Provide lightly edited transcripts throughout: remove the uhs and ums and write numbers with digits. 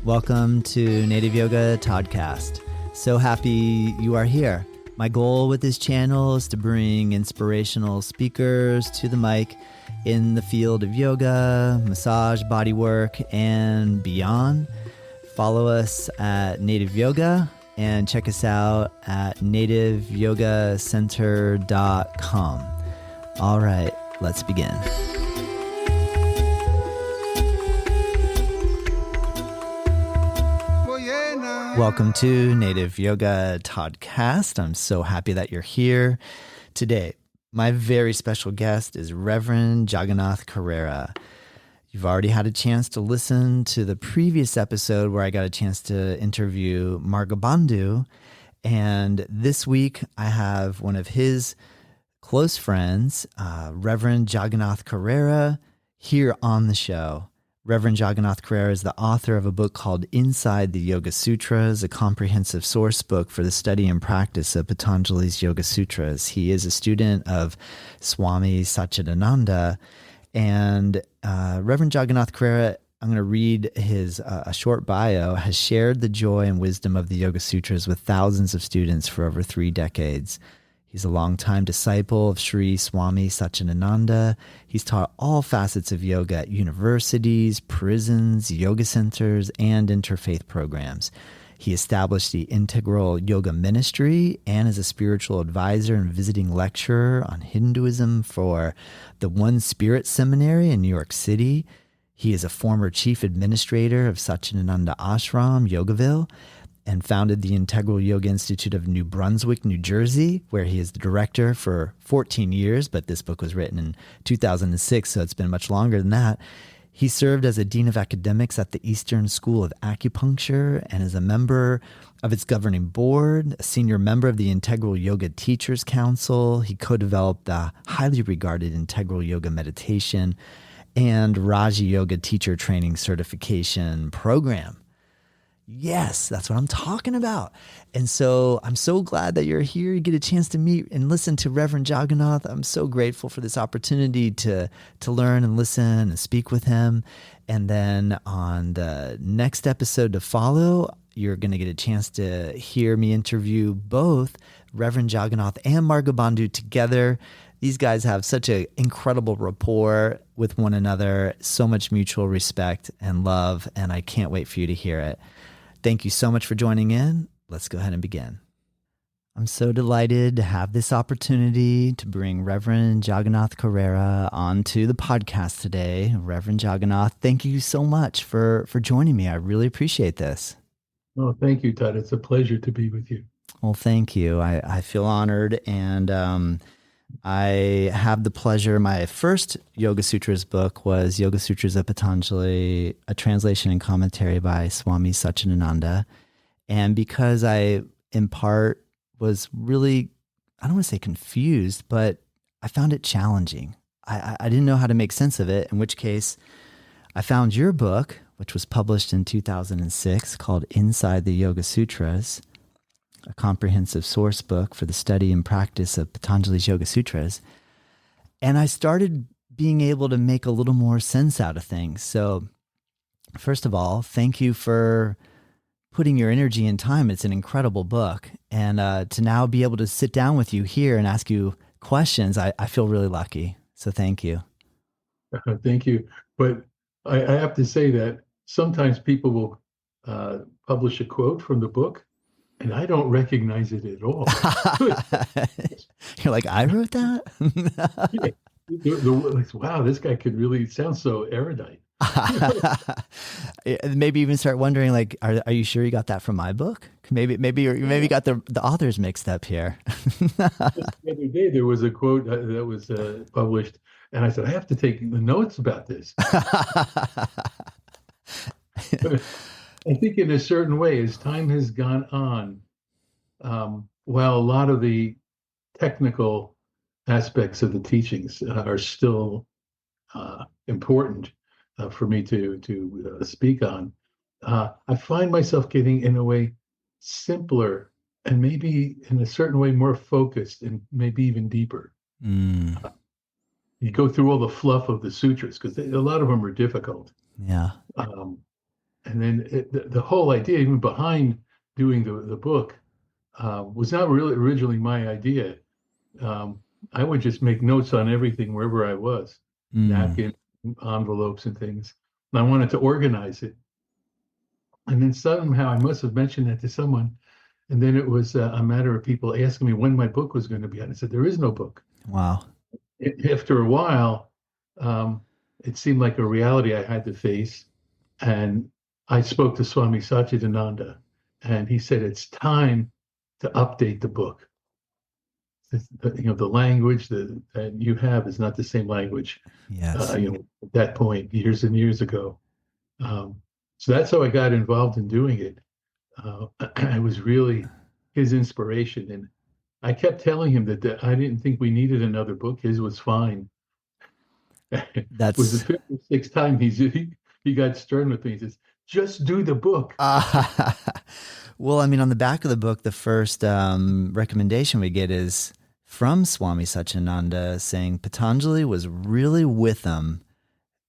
Welcome to Native Yoga Toddcast. So happy you are here. My goal with this channel is to bring inspirational speakers to the mic in the field of yoga, massage, bodywork, and beyond. Follow us at Native Yoga and check us out at nativeyogacenter.com. All right, let's begin. Welcome to Native Yoga Toddcast. I'm so happy that you're here today. My very special guest is Reverend Jaganath Carrera. You've already had a chance to listen to the previous episode where I got a chance to interview Margabandhu. And this week I have one of his close friends, Reverend Jaganath Carrera, here on the show. Reverend Jaganath Carrera is the author of a book called Inside the Yoga Sutras, a comprehensive source book for the study and practice of Patanjali's Yoga Sutras. He is a student of Swami Satchidananda. And Reverend Jaganath Carrera, I'm going to read his a short bio, has shared the joy and wisdom of the Yoga Sutras with thousands of students for over 3 decades. He's a longtime disciple of Sri Swami Satchidananda. He's taught all facets of yoga at universities, prisons, yoga centers, and interfaith programs. He established the Integral Yoga Ministry and is a spiritual advisor and visiting lecturer on Hinduism for the One Spirit Seminary in New York City. He is a former chief administrator of Satchidananda Ashram, Yogaville, and founded the Integral Yoga Institute of New Brunswick, New Jersey, where he is the director for 14 years, but this book was written in 2006, so it's been much longer than that. He served as a dean of academics at the Eastern School of Acupuncture and is a member of its governing board, a senior member of the Integral Yoga Teachers Council. He co-developed the highly regarded Integral Yoga Meditation and Raja Yoga Teacher Training Certification Program. Yes, that's what I'm talking about. And so I'm so glad that you're here. You get a chance to meet and listen to Reverend Jaganath. I'm so grateful for this opportunity to learn and listen and speak with him. And then on the next episode to follow, you're going to get a chance to hear me interview both Reverend Jaganath and Margabandhu together. These guys have such an incredible rapport with one another, so much mutual respect and love, and I can't wait for you to hear it. Thank you so much for joining in. Let's go ahead and begin. I'm so delighted to have this opportunity to bring Reverend Jaganath Carrera onto the podcast today. Reverend Jaganath, thank you so much for joining me. I really appreciate this. Oh, thank you, Todd. It's a pleasure to be with you. Well, thank you. I feel honored, and I have the pleasure. My first Yoga Sutras book was Yoga Sutras of Patanjali, a translation and commentary by Swami Satchidananda. And because I, in part, was really, I don't want to say confused, but I found it challenging. I didn't know how to make sense of it, in which case I found your book, which was published in 2006, called Inside the Yoga Sutras, a comprehensive source book for the study and practice of Patanjali's Yoga Sutras. And I started being able to make a little more sense out of things. So first of all, thank you for putting your energy and time. It's an incredible book. And to now be able to sit down with you here and ask you questions, I feel really lucky. So thank you. Thank you. But I have to say that sometimes people will publish a quote from the book, and I don't recognize it at all. You're like, I wrote that? Wow, this guy could really sound so erudite. Maybe even start wondering, like, are you sure you got that from my book? Maybe you got the authors mixed up here. The other day, there was a quote that was published, and I said, I have to take the notes about this. I think in a certain way, as time has gone on, while a lot of the technical aspects of the teachings are still important for me to speak on, I find myself getting, in a way, simpler and maybe in a certain way more focused and maybe even deeper. You go through all the fluff of the sutras because a lot of them are difficult. Yeah. And then the whole idea, even behind doing the book, was not really originally my idea. Um, I would just make notes on everything wherever I was, Mm. napkin, envelopes, and things. And I wanted to organize it. And then somehow I must have mentioned that to someone. And then it was a matter of people asking me when my book was going to be out. I said, there is no book. Wow. After a while, um, it seemed like a reality I had to face. And I spoke to Swami Satchidananda, and he said, it's time to update the book. The language that you have is not the same language, Yes. at that point, years and years ago. Um, so that's how I got involved in doing it. I was really his inspiration. And I kept telling him that I didn't think we needed another book. His was fine. It was the That's fifth or sixth time he got stern with me. He says, just do the book. well, I mean, on the back of the book, the first recommendation we get is from Swami Satchidananda saying Patanjali was really with him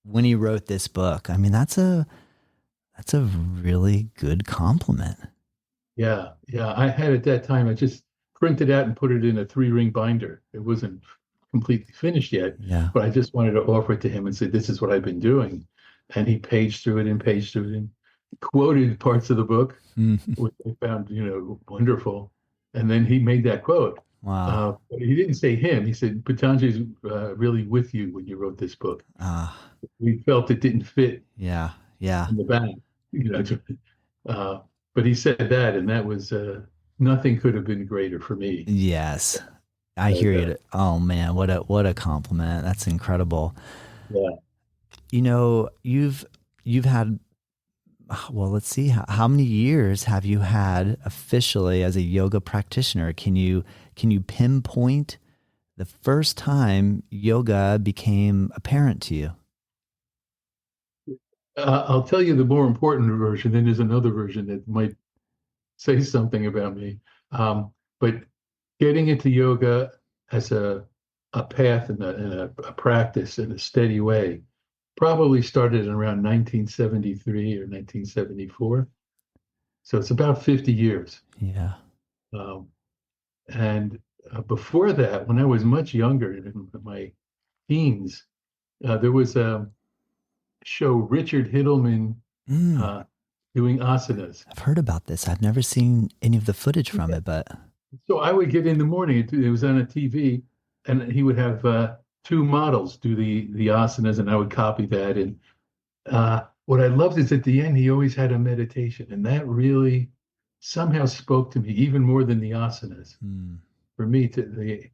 when he wrote this book. I mean, that's a really good compliment. Yeah, yeah. I had at that time, I just printed out and put it in a 3-ring binder. It wasn't completely finished yet, Yeah. but I just wanted to offer it to him and say, this is what I've been doing. And he paged through it and paged through it and quoted parts of the book, which I found, wonderful. And then he made that quote. Wow. But he didn't say him. He said, Patanjali's really with you when you wrote this book. We felt it didn't fit Yeah. Yeah. in the back, you know. Uh, but he said that, and that was nothing could have been greater for me. Yes. I hear And, you. Oh man, what a compliment. That's incredible. yeah. You've had, well, let's see, how many years have you had officially as a yoga practitioner? Can you pinpoint the first time yoga became apparent to you? I'll tell you the more important version. Then there's another version that might say something about me. But getting into yoga as a path and a practice in a steady way probably started in around 1973 or 1974. So it's about 50 years. Yeah. Um, and before that, when I was much younger, in my teens, there was a show, Richard Hittleman Mm, uh, doing asanas. I've heard about this. I've never seen any of the footage from it, but So I would get in the morning. It was on a TV, and he would have two models do the asanas, and I would copy that. And what I loved is at the end he always had a meditation, and that really somehow spoke to me even more than the asanas. mm, For me, it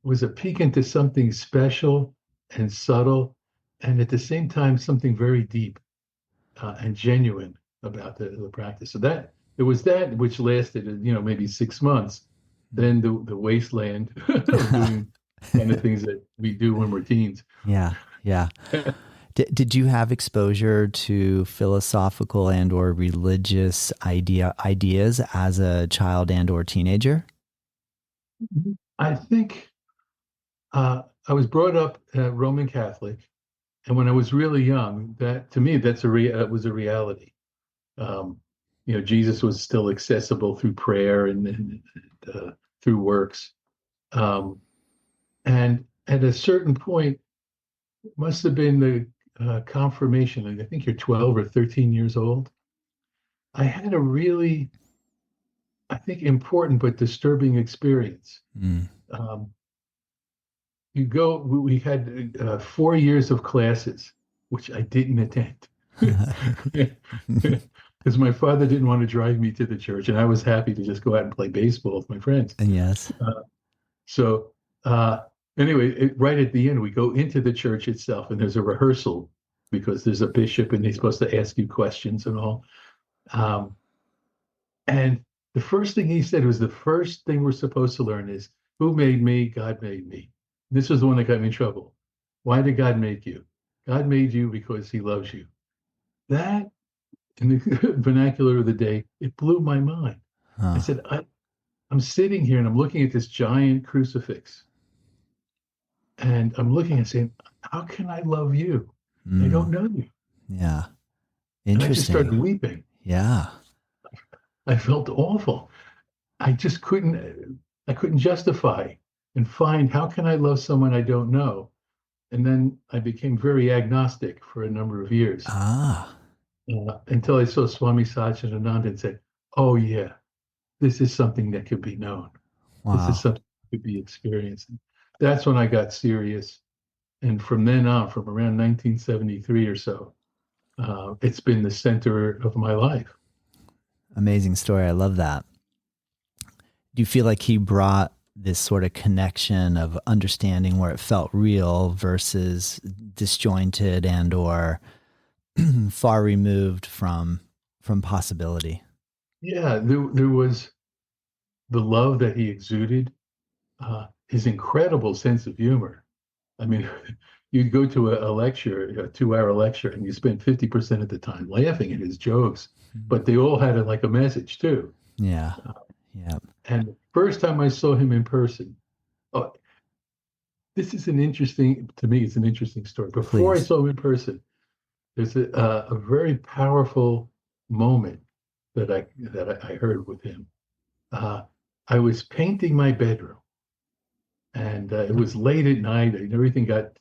was a peek into something special and subtle, and at the same time something very deep and genuine about the practice. So that it was that which lasted, maybe 6 months. Then the wasteland of doing kind of things that we do when we're teens. yeah, yeah. Did you have exposure to philosophical and or religious ideas as a child and or teenager? I think I was brought up Roman Catholic, and when I was really young, that to me that was a reality. Um, Jesus was still accessible through prayer and through works. Um, and at a certain point, it must have been the confirmation. I think you're 12 or 13 years old. I had a really, I think, important but disturbing experience. Mm. Um, we had 4 years of classes, which I didn't attend. Because my father didn't want to drive me to the church, and I was happy to just go out and play baseball with my friends. Yes. So anyway, right at the end, we go into the church itself, and there's a rehearsal because there's a bishop, and he's supposed to ask you questions and all. And the first thing he said was the first thing we're supposed to learn is who made me? God made me. This was the one that got me in trouble. Why did God make you? God made you because he loves you. That, in the vernacular of the day, it blew my mind. I Huh. said, I'm sitting here and I'm looking at this giant crucifix. And I'm looking and saying, how can I love you? I Mm. don't know you. Yeah. And I just started Interesting. weeping. Yeah. I felt awful. I just couldn't justify and find how can I love someone I don't know. And then I became very agnostic for a number of years Ah, until I saw Swami Satchidananda and said, "Oh yeah, this is something that could be known. This is wow. something that could be experienced." That's when I got serious. And from then on, from around 1973 or so, it's been the center of my life. Amazing story. I love that. Do you feel like he brought this sort of connection of understanding where it felt real versus disjointed and or far removed from possibility? Yeah, there was the love that he exuded, his incredible sense of humor. I mean, you'd go to a lecture, a 2 hour lecture, and you spend 50% of the time laughing at his jokes, but they all had like a message too. Yeah. Uh, Yeah. and the first time I saw him in person, oh, this is to me, it's an interesting story. Before I Please. saw him in person, there's a very powerful moment that I heard with him. Uh, I was painting my bedroom, and it was late at night, and everything got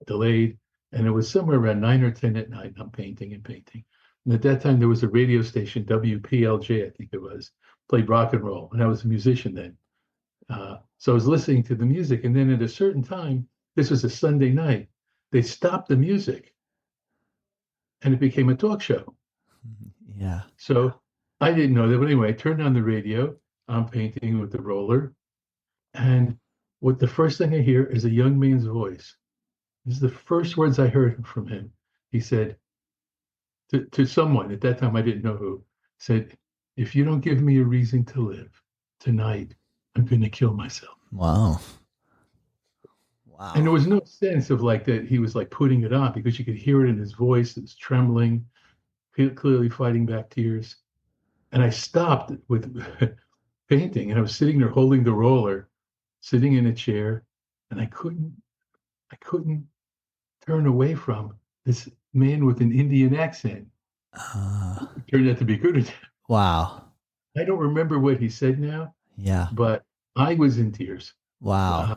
delayed, and it was somewhere around 9 or 10 at night. I'm painting and painting, and at that time there was a radio station, WPLJ, I think it was, played rock and roll, and I was a musician then. So I was listening to the music, and then at a certain time, this was a Sunday night, they stopped the music, and it became a talk show. Yeah. So I didn't know that, but anyway, I turned on the radio. I'm painting with the roller, and what the first thing I hear is a young man's voice. This is the first words I heard from him. He said to someone, at that time I didn't know who, said, "If you don't give me a reason to live tonight, I'm going to kill myself." Wow. And Wow. there was no sense of like that he was like putting it on because you could hear it in his voice. It was trembling, clearly fighting back tears. And I stopped with painting, and I was sitting there holding the roller, sitting in a chair, and I couldn't turn away from this man with an Indian accent. Uh, It turned out to be good. wow. I don't remember what he said now, Yeah. but I was in tears. Wow. Uh,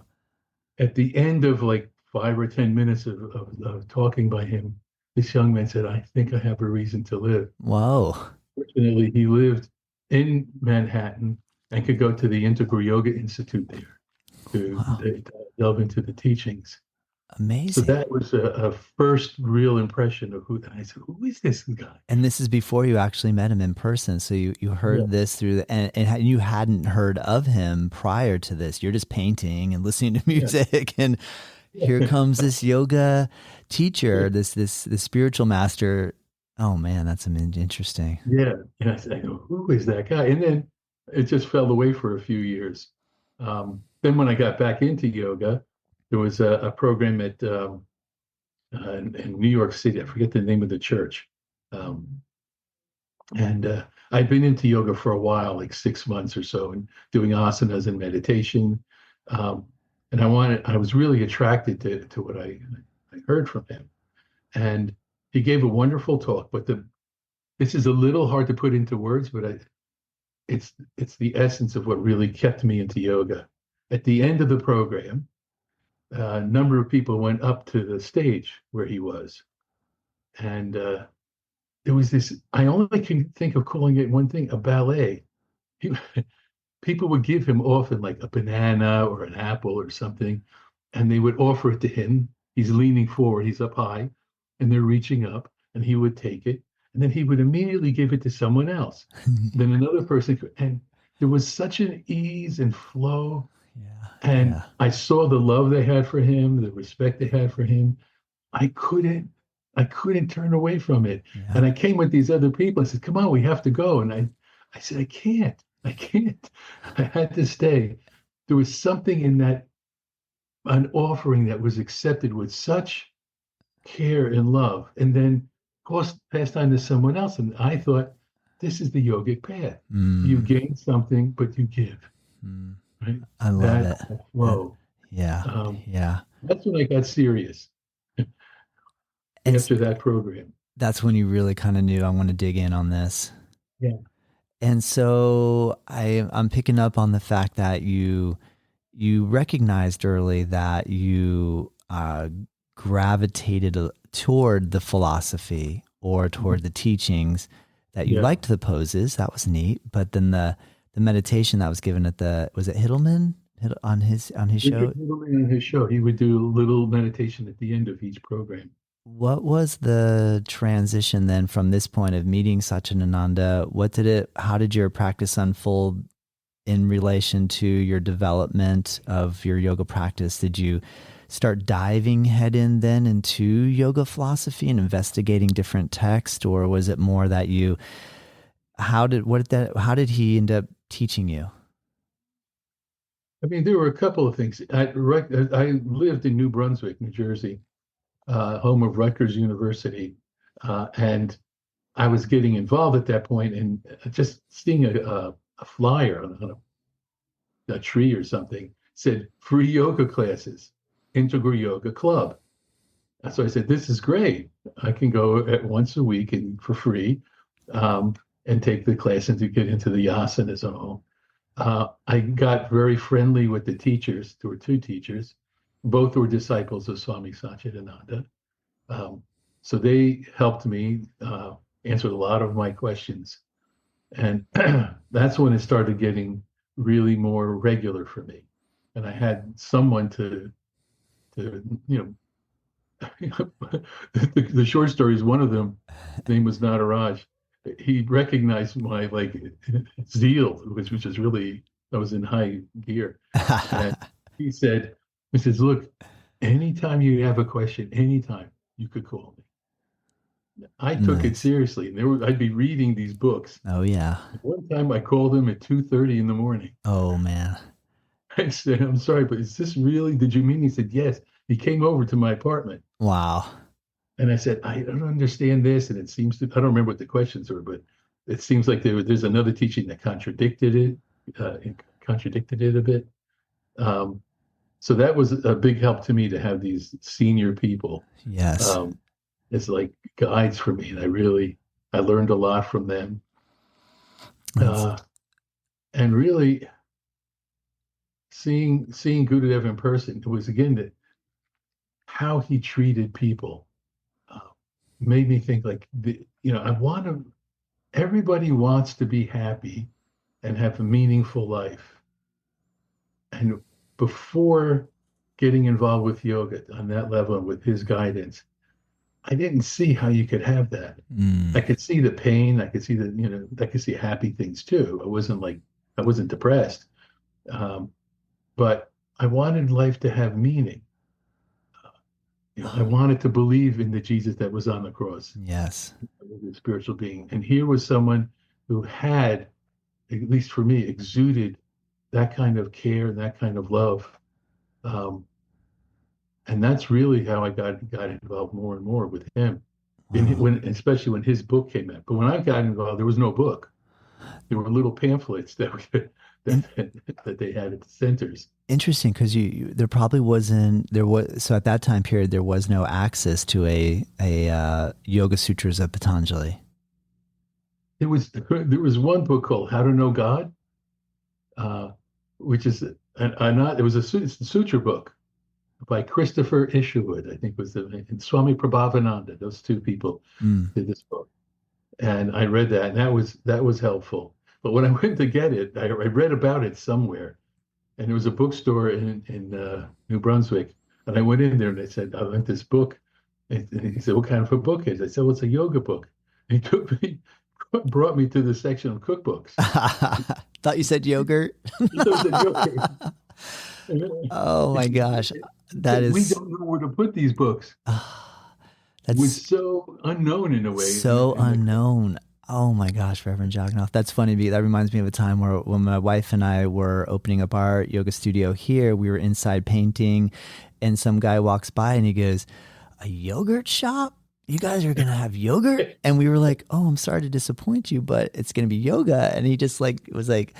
at the end of like 5 or 10 minutes of talking by him, this young man said, "I think I have a reason to live." Whoa. Fortunately, he lived in Manhattan and could go to the Integral Yoga Institute there to Wow. delve into the teachings. So Amazing. that was a first real impression of who. And I said, "Who is this guy?" And this is before you actually met him in person. So you Yeah, heard this through and you hadn't heard of him prior to this. You're just painting and listening to yeah, music. And here yeah, comes this yoga yeah. teacher, this spiritual master. Oh man, that's interesting. Yeah. And I go, "Who is that guy?" And then it just fell away for a few years. Then when I got back into yoga, there was a program at in New York City. I forget the name of the church. Um, And I'd been into yoga for a while, like 6 months or so, and doing asanas and meditation. Um, and I was really attracted to what I heard from him. And he gave a wonderful talk, but this is a little hard to put into words, but it's the essence of what really kept me into yoga. At the end of the program, a number of people went up to the stage where he was, and there was this. I only can think of calling it one thing, a ballet. He, people would give him often like a banana or an apple or something, and they would offer it to him. He's leaning forward, he's up high, and they're reaching up, and he would take it, and then he would immediately give it to someone else. Then another person, and there was such an ease and flow. Yeah. And Yeah. I saw the love they had for him, the respect they had for him. I couldn't, I couldn't turn away from it. Yeah. And I came with these other people. I said, "Come on, we have to go." And I said, I can't. I had to stay. There was something in that, an offering that was accepted with such care and love, and then passed on to someone else. And I thought, this is the yogic path. You Mm, gain something, but you give, mm. right? I love That it. That, flow. yeah. Um, Yeah. that's when I got serious And after that program. That's when you really kind of knew, I want to dig in on this. Yeah. And so I'm picking up on the fact that you recognized early that you gravitated toward the philosophy or toward the teachings, that you Yeah. liked the poses. That was neat. But then the meditation that was given at was it Hiddleman on his show? On his show, he would do a little meditation at the end of each program. What was the transition then from this point of meeting Satchidananda? How did your practice unfold in relation to your development of your yoga practice? Did you start diving head in then into yoga philosophy and investigating different texts, or was it more that how did he end up teaching you? I mean, there were a couple of things. I lived in New Brunswick, New Jersey, home of Rutgers University, and I was getting involved at that point, and just seeing a flyer on a tree or something said free yoga classes, Integral Yoga Club. And so I said, "This is great. I can go at once a week and for free, and take the class and to get into the asanas and all." I got very friendly with the teachers. There were two teachers. Both were disciples of Swami Satchidananda. So they helped me, answered a lot of my questions. And that's when it started getting really more regular for me. And I had someone to the short story is one of them, his name was Nataraj. He recognized my zeal, which is really, I was in high gear. And he says, "Look, anytime you have a question, anytime you could call me." I took it seriously, and I'd be reading these books. Oh yeah. One time I called him at 2:30 in the morning. Oh man. I said, "I'm sorry, but is this really, did you mean?" He said, "Yes." He came over to my apartment. Wow. And I said, "I don't understand this." And it seems to, I don't remember what the questions were, but it seems like there's another teaching that contradicted it a bit. So that was a big help to me to have these senior people. Yes. As like guides for me. And I learned a lot from them. And really seeing Gurudev in person, it was again that how he treated people made me think everybody wants to be happy and have a meaningful life. And before getting involved with yoga on that level and with his guidance, I didn't see how you could have that. I could see the pain. I could see I could see happy things too. I wasn't depressed. But I wanted life to have meaning. I wanted to believe in the Jesus that was on the cross. Yes. The spiritual being. And here was someone who had, at least for me, exuded that kind of care and that kind of love. And that's really how I got involved more and more with him, especially when his book came out. But when I got involved, there was no book. There were little pamphlets that they had at the centers. Interesting, because there probably wasn't, so at that time period there was no access to a Yoga Sutras of Patanjali. There was one book called How to Know God, which is it was a sutra book by Christopher Isherwood, I think and Swami Prabhavananda. Those two people did this book, and I read that, and that was helpful. But when I went to get it, I read about it somewhere, and there was a bookstore in New Brunswick, and I went in there and I said, "I want this book," and he said, "What kind of a book is it?" I said, "Well, it's a yoga book." And he brought me to the section of cookbooks. Thought you said yogurt. Oh my gosh, we don't know where to put these books. That was so unknown in a way. So unknown. Oh my gosh, Reverend Jaganath. That's funny. That reminds me of a time when my wife and I were opening up our yoga studio here. We were inside painting, and some guy walks by and he goes, "A yogurt shop? You guys are going to have yogurt?" And we were like, "Oh, I'm sorry to disappoint you, but it's going to be yoga." And he just was like,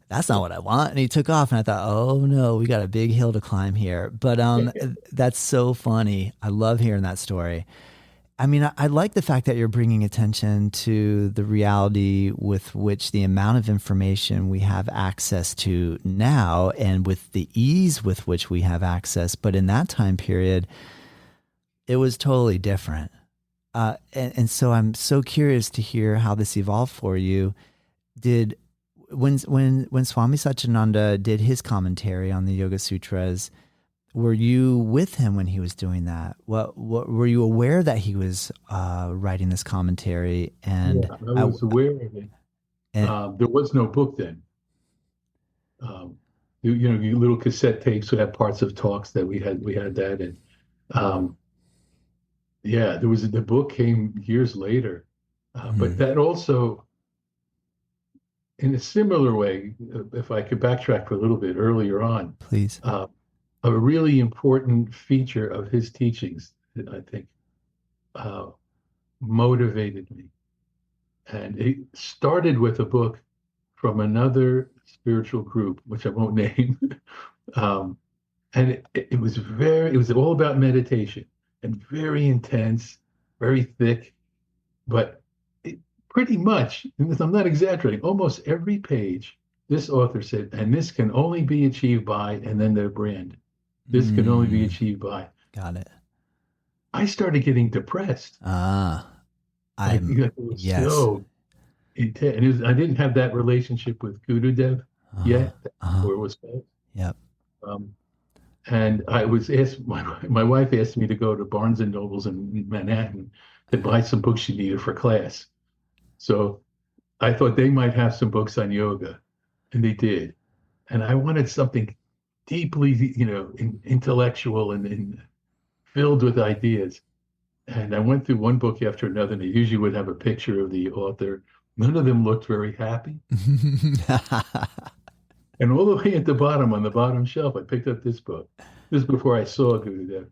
"That's not what I want." And he took off, and I thought, "Oh no, we got a big hill to climb here." But that's so funny. I love hearing that story. I mean, I like the fact that you're bringing attention to the reality with which the amount of information we have access to now and with the ease with which we have access. But in that time period, it was totally different. And so I'm so curious to hear how this evolved for you. When Swami Satchidananda did his commentary on the Yoga Sutras, were you with him when he was doing that? What were you aware that he was writing this commentary? And yeah, I was aware of it. and, There was no book then. You little cassette tapes would have parts of talks that we had. We had that, and yeah, the book came years later, but that also, in a similar way, if I could backtrack for a little bit earlier on, please. A really important feature of his teachings that I think motivated me. And it started with a book from another spiritual group, which I won't name. And it was all about meditation and very intense, very thick, but pretty much, and I'm not exaggerating, almost every page, this author said, and this can only be achieved by, and then their brand. This can only be achieved by. Got it. I started getting depressed. It was yes. so intense. And I didn't have that relationship with Gurudev yet, or it was called. Yep. And I was asked, my wife asked me to go to Barnes and Nobles in Manhattan to buy some books she needed for class. So I thought they might have some books on yoga, and they did. And I wanted something deeply, intellectual and filled with ideas. And I went through one book after another, and they usually would have a picture of the author. None of them looked very happy. And all the way at the bottom, on the bottom shelf, I picked up this book. This is before I saw Gurudev.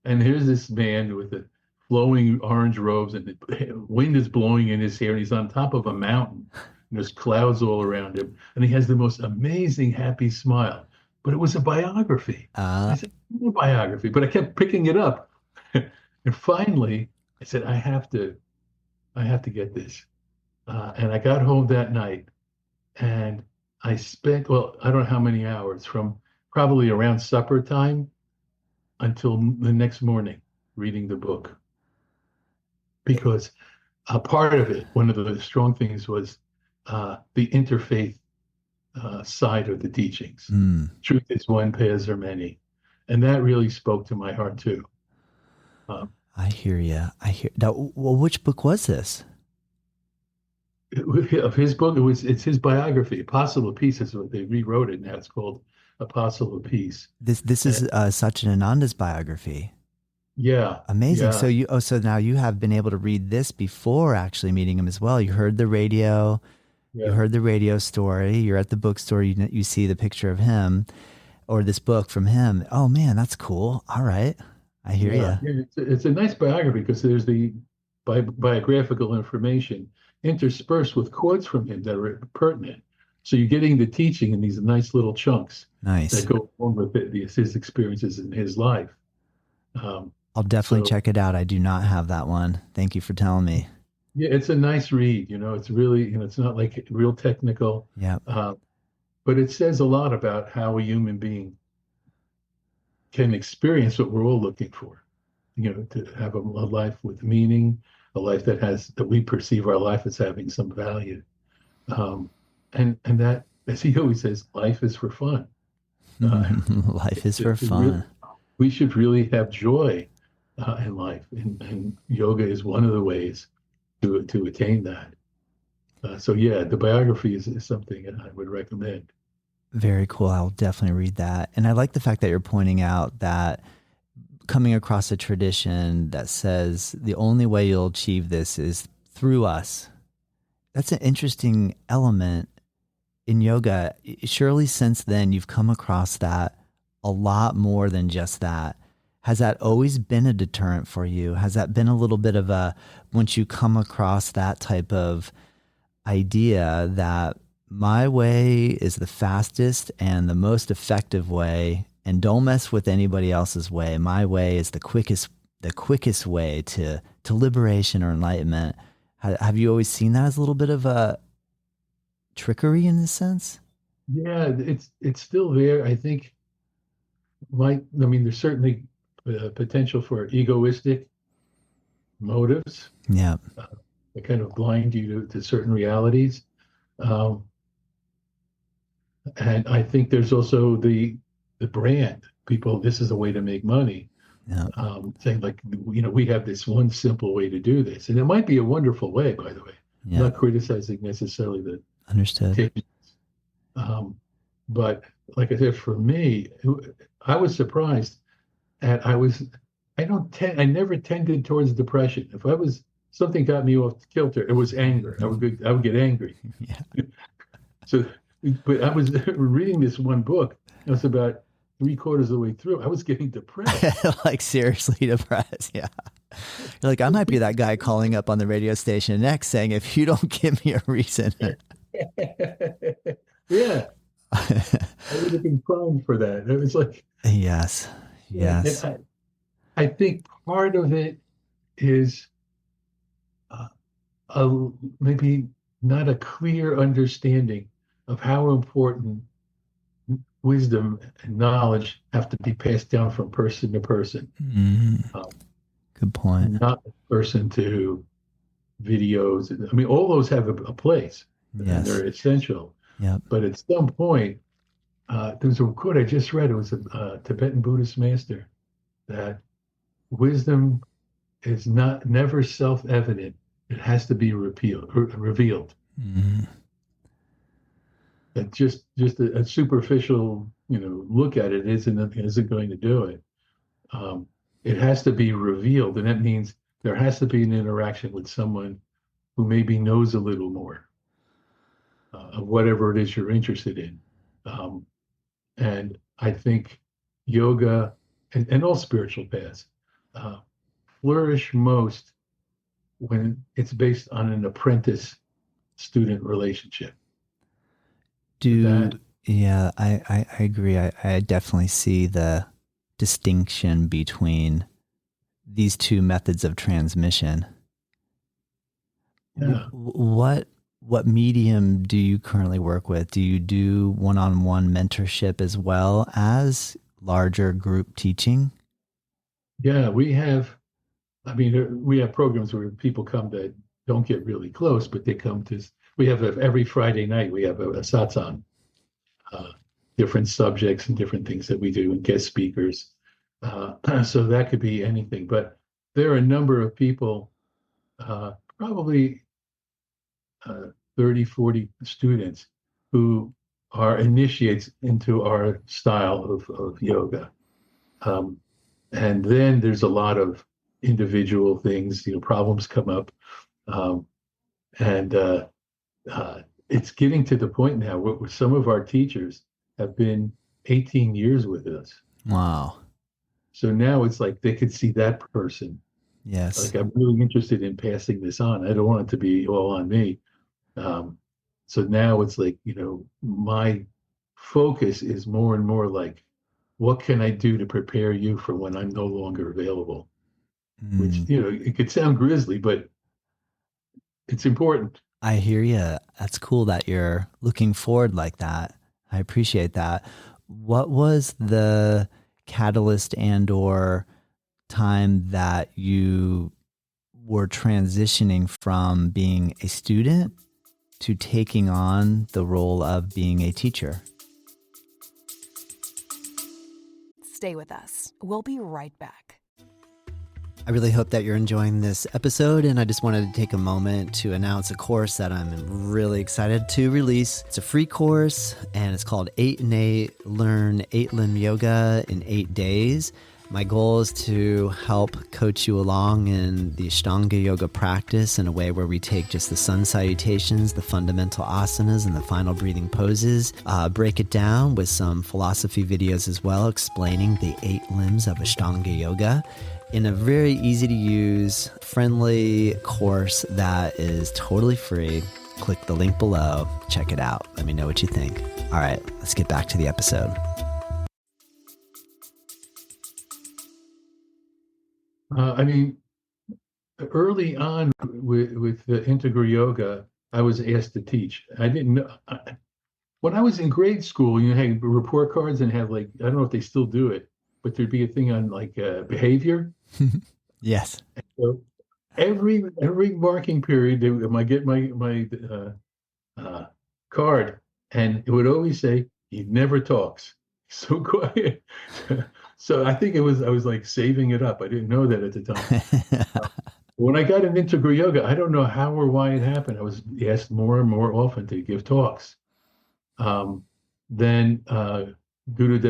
And here's this man with the flowing orange robes, and the wind is blowing in his hair, and he's on top of a mountain. And there's clouds all around him, and he has the most amazing, happy smile. But it was a biography. I said, a biography, but I kept picking it up. And finally, I said, I have to get this. And I got home that night, and I spent, I don't know how many hours, from probably around supper time until the next morning reading the book. Because a part of it, one of the strong things was the interfaith side of the teachings. Truth is one, paths are many. And that really spoke to my heart too. I hear you. Now, well, which book was this? Of his book, it's his biography. Apostle of Peace is what they rewrote it now. It's called Apostle of Peace. This is Satchidananda's biography. Yeah. Amazing. Yeah. So now you have been able to read this before actually meeting him as well. You heard the radio. Yeah. You heard the radio story. You're at the bookstore. You see the picture of him or this book from him. Oh man, that's cool. All right. I hear you. Yeah, it's a nice biography because there's the biographical information interspersed with quotes from him that are pertinent. So you're getting the teaching in these nice little chunks that go along with his experiences in his life. I'll definitely check it out. I do not have that one. Thank you for telling me. Yeah, it's a nice read. It's really, it's not like real technical. Yeah. But it says a lot about how a human being can experience what we're all looking for. To have a life with meaning, a life that we perceive our life as having some value. And that, as he always says, life is for fun. Life is for fun. We should really have joy in life, and yoga is one of the ways to attain that. So yeah, the biography is something I would recommend. Very cool. I'll definitely read that. And I like the fact that you're pointing out that coming across a tradition that says the only way you'll achieve this is through us. That's an interesting element in yoga. Surely since then you've come across that a lot more than just that. Has that always been a deterrent for you? Has that been a little bit of once you come across that type of idea that my way is the fastest and the most effective way, and don't mess with anybody else's way. My way is the quickest the quickest way to liberation or enlightenment. Have you always seen that as a little bit of a trickery in this sense? Yeah, it's still there. I think there's certainly potential for egoistic motives Yeah. that kind of blind you to certain realities. Um, and I think there's also the brand. People, this is a way to make money. Yeah. Saying like, we have this one simple way to do this, and it might be a wonderful way, by the way. Yeah. Not criticizing necessarily the Understood. techniques. But like I said, for me, I was surprised, and I never tended towards depression. If something got me off kilter, it was anger. I would get angry. Yeah. So, but I was reading this one book. It was about 3/4 of the way through. I was getting depressed. Like seriously depressed. Yeah. You're like, I might be that guy calling up on the radio station next saying, if you don't give me a reason. Yeah. I would have been primed for that. It was like, Yes. Yes. I think part of it is maybe not a clear understanding of how important wisdom and knowledge have to be passed down from person to person. Mm-hmm. Good point. Not person to videos. I mean, all those have a place. Yes. And they're essential. Yep. But at some point, there's a quote I just read. It was a Tibetan Buddhist master that wisdom is never self-evident. It has to be revealed. Mm-hmm. That just a superficial, look at it isn't going to do it. It has to be revealed, and that means there has to be an interaction with someone who maybe knows a little more of whatever it is you're interested in. And I think yoga and all spiritual paths flourish most when it's based on an apprentice-student relationship. Yeah, I agree. I definitely see the distinction between these two methods of transmission. Yeah. What medium do you currently work with? Do you do one-on-one mentorship as well as larger group teaching? Yeah, we have programs where people come that don't get really close, but they come to, we have every Friday night, we have a satsang, different subjects and different things that we do and guest speakers. So that could be anything, but there are a number of people, probably 30, 40 students who are initiates into our style of yoga. And then there's a lot of individual things, problems come up. And it's getting to the point now where some of our teachers have been 18 years with us. Wow. So now it's like they could see that person. Yes. Like, I'm really interested in passing this on. I don't want it to be all on me. So now it's like, my focus is more and more like, what can I do to prepare you for when I'm no longer available? Which, it could sound grisly, but it's important. I hear you. That's cool that you're looking forward like that. I appreciate that. What was the catalyst and/or time that you were transitioning from being a student to taking on the role of being a teacher? Stay with us. We'll be right back. I really hope that you're enjoying this episode, and I just wanted to take a moment to announce a course that I'm really excited to release. It's a free course, and it's called 8 in 8, Learn 8-Limb Yoga in 8 days. My goal is to help coach you along in the Ashtanga yoga practice in a way where we take just the sun salutations, the fundamental asanas, and the final breathing poses, break it down with some philosophy videos as well, explaining the 8 limbs of Ashtanga yoga in a very easy to use, friendly course that is totally free. Click the link below, check it out. Let me know what you think. All right, let's get back to the episode. I mean, early on with the Integral Yoga, I was asked to teach. I didn't know. When I was in grade school, you had report cards and have like, I don't know if they still do it, but there'd be a thing on like behavior. Yes. So every marking period, I get my uh, card, and it would always say he never talks, so quiet. So I think I was like saving it up. I didn't know that at the time. When I got into Integral Yoga, I don't know how or why it happened. I was asked more and more often to give talks. Um, then Gurudev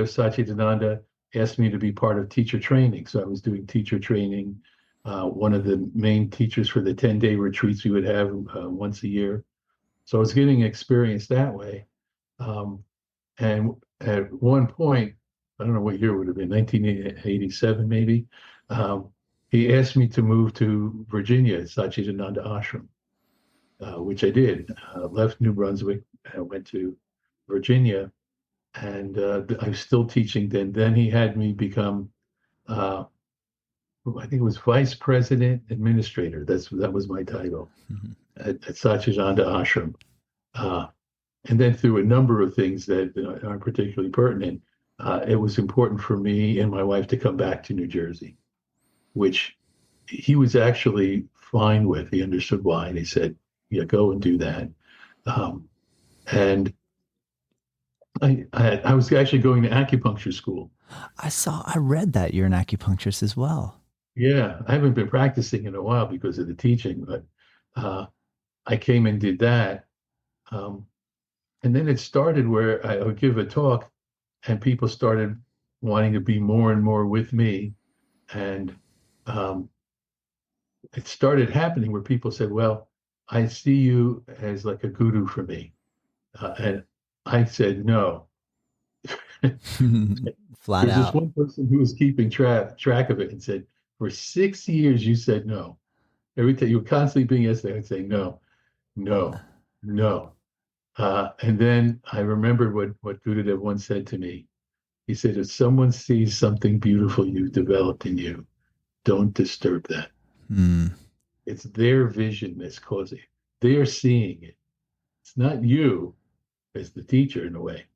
Satchidananda asked me to be part of teacher training. So I was doing teacher training, one of the main teachers for the 10-day retreats we would have once a year. So I was getting experience that way. And at one point, I don't know what year it would have been, 1987 maybe, he asked me to move to Virginia, Satchidananda Ashram, which I did. Left New Brunswick, went to Virginia, and I was still teaching then. Then he had me become, I think it was vice president administrator. That was my title at Satchidananda Ashram. And then through a number of things that aren't particularly pertinent, it was important for me and my wife to come back to New Jersey, which he was actually fine with. He understood why. And he said, yeah, go and do that. And I was actually going to acupuncture school. I read that you're an acupuncturist as well. Yeah, I haven't been practicing in a while because of the teaching, but I came and did that. And then it started where I would give a talk and people started wanting to be more and more with me. And it started happening where people said, well, I see you as like a guru for me. And I said, no. Flat There's this out. one person who was keeping track of it and said, for 6 years, you said no. Every time you were constantly being asked, I would say, no, no, no. And then I remembered what Gurudev once said to me. He said, if someone sees something beautiful you've developed in you, don't disturb that. Mm. It's their vision that's causing it. They're seeing it. It's not you as the teacher in a way.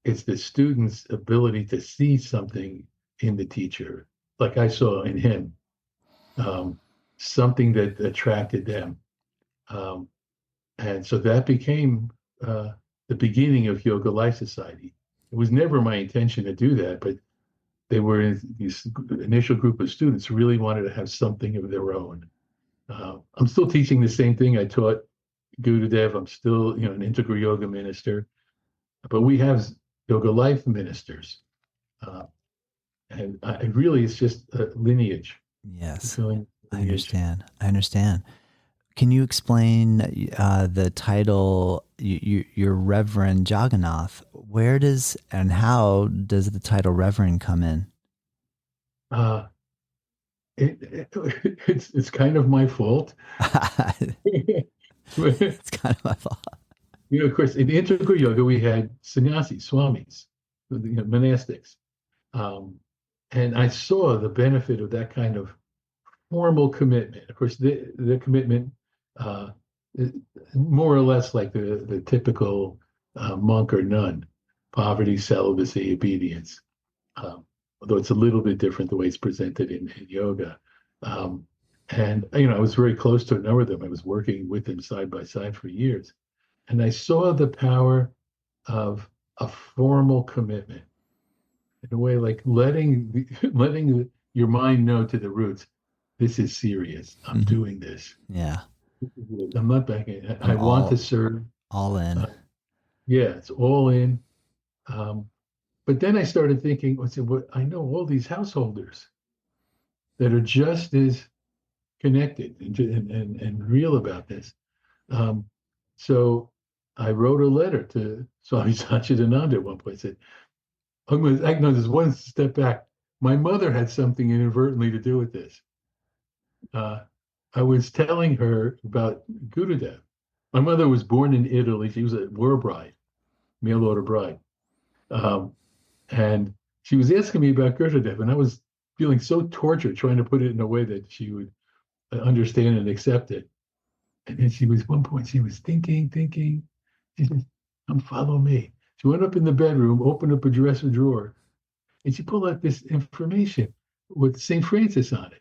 It's the student's ability to see something in the teacher, like I saw in him, something that attracted them. And so that became the beginning of Yoga Life Society. It was never my intention to do that, but they were in this initial group of students really wanted to have something of their own. I'm still teaching the same thing I taught Gurudev. I'm still, an integral yoga minister, but we have yoga life ministers, and really it's just a lineage. Yes, Lineage. I understand. Can you explain the title? You're Reverend Jaganath. Where does and how does the title Reverend come in? It's kind of my fault. It's kind of my fault. Of course, in integral yoga, we had sannyasis, swamis, monastics. And I saw the benefit of that kind of formal commitment. Of course, the commitment, more or less like the typical monk or nun, poverty, celibacy, obedience. Although it's a little bit different the way it's presented in yoga. And I was very close to a number of them. I was working with them side by side for years. And I saw the power of a formal commitment in a way like letting your mind know to the roots, this is serious. I'm doing this. Yeah. I'm not backing. I want to serve. All in. Yeah, it's all in. But then I started thinking, I know all these householders that are just as connected and real about this. So I wrote a letter to Swami Satchidananda at one point. I said, there's one step back. My mother had something inadvertently to do with this. I was telling her about Gurudev. My mother was born in Italy. She was a war bride, mail order bride. And she was asking me about Gurudev, and I was feeling so tortured trying to put it in a way that she would understand and accept it. And then one point, she was thinking. She said, "Come follow me." She went up in the bedroom, opened up a dresser drawer, and she pulled out this information with St. Francis on it.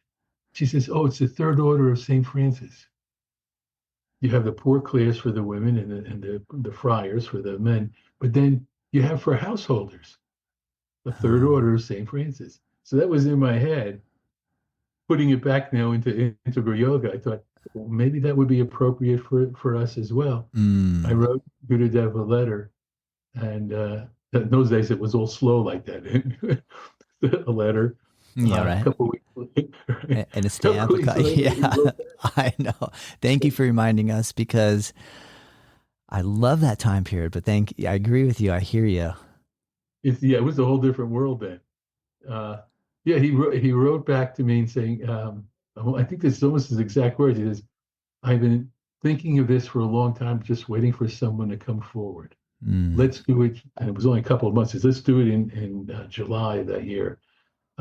She says, "Oh, it's the third order of St. Francis. You have the poor class for the women and the friars for the men, but then you have for householders the third order of St. Francis." So that was in my head. Putting it back now into integral yoga, I thought, well, maybe that would be appropriate for us as well. I wrote Gurudev a letter, and in those days it was all slow like that. A letter. Yeah, right. A couple weeks later, And a stamp. Yeah, I know. Thank you for reminding us, because I love that time period. But I agree with you. I hear you. It was a whole different world then. He wrote back to me and saying, I think this is almost his exact words. He says, "I've been thinking of this for a long time, just waiting for someone to come forward. Let's do it." And it was only a couple of months. He says, "Let's do it in July of that year.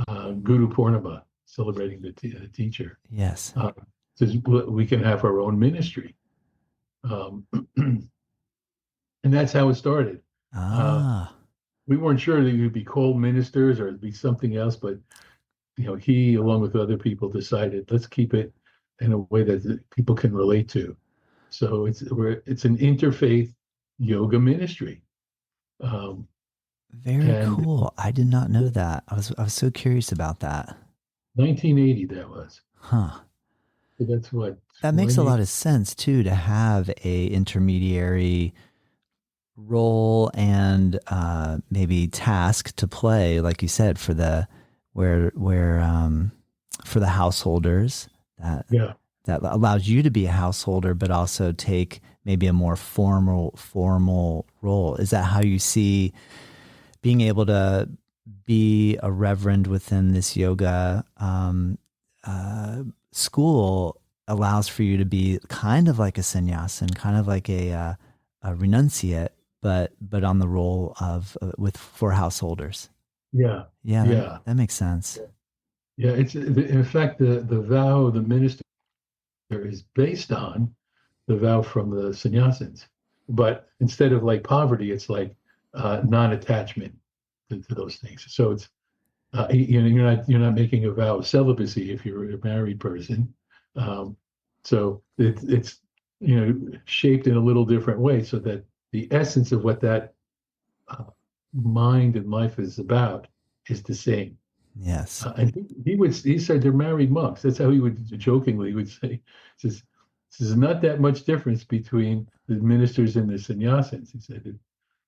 Guru Purnima, celebrating the teacher." Yes. Says we can have our own ministry. And that's how it started. We weren't sure that it would be called ministers or it'd be something else, but he, along with other people, decided let's keep it in a way that people can relate to. So it's an interfaith yoga ministry. Very cool. I did not know that. I was so curious about that. 1980, that was. Huh. So that's what. That makes a lot of sense too, to have a intermediary role and maybe task to play, like you said, for the for the householders, that allows you to be a householder, but also take maybe a more formal role. Is that how you see being able to be a reverend within this yoga school allows for you to be kind of like a sannyasin, kind of like a renunciate, but on the role of for householders? That makes sense. It's in fact the vow of the minister is based on the vow from the sannyasins, but instead of like poverty, it's like non-attachment to those things. So it's you're not making a vow of celibacy if you're a married person. So it's shaped in a little different way, so that the essence of what that mind and life is about is the same. Yes. And he said they're married monks. That's how he would jokingly say, "This is not that much difference between the ministers and the sannyasins." He said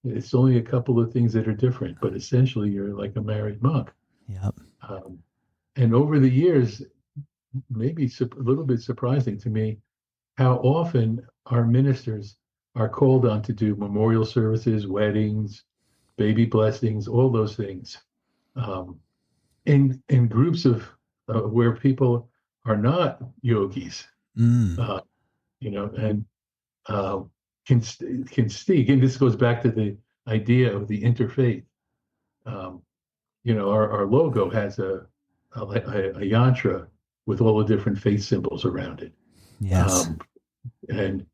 it's only a couple of things that are different, but essentially you're like a married monk. Yep. And over the years, maybe a little bit surprising to me, how often our ministers are called on to do memorial services, weddings, baby blessings, all those things, in groups of where people are not yogis, and can speak. And this goes back to the idea of the interfaith. Our logo has a yantra with all the different faith symbols around it. Yes. And